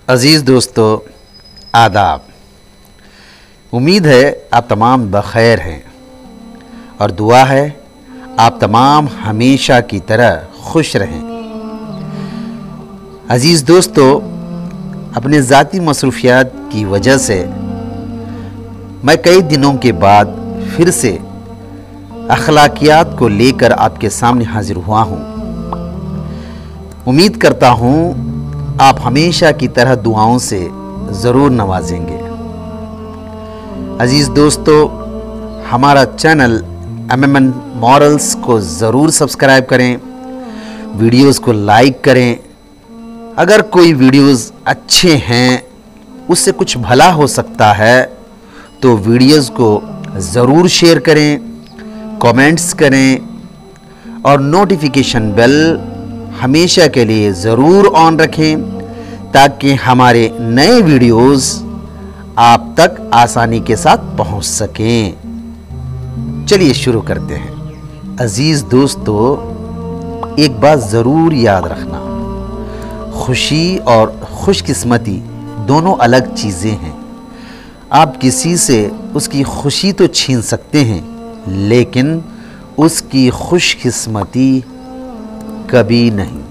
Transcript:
अज़ीज़ दोस्तों, आदाब। उम्मीद है आप तमाम बख़ैर हैं और दुआ है आप तमाम हमेशा की तरह खुश रहें। अज़ीज़ दोस्तों, अपने ज़ाती मसरूफ़ियात की वजह से मैं कई दिनों के बाद फिर से अखलाकियात को लेकर आपके सामने हाजिर हुआ हूँ। उम्मीद करता हूँ आप हमेशा की तरह दुआओं से ज़रूर नवाजेंगे। अज़ीज़ दोस्तों, हमारा चैनल MMN मॉरल्स को ज़रूर सब्सक्राइब करें, वीडियोस को लाइक करें। अगर कोई वीडियोस अच्छे हैं, उससे कुछ भला हो सकता है, तो वीडियोस को ज़रूर शेयर करें, कमेंट्स करें और नोटिफिकेशन बेल हमेशा के लिए ज़रूर ऑन रखें ताकि हमारे नए वीडियोस आप तक आसानी के साथ पहुंच सकें। चलिए शुरू करते हैं। अज़ीज़ दोस्तों, एक बात ज़रूर याद रखना, खुशी और खुशकिस्मती दोनों अलग चीज़ें हैं। आप किसी से उसकी खुशी तो छीन सकते हैं, लेकिन उसकी खुशकिस्मती कभी नहीं।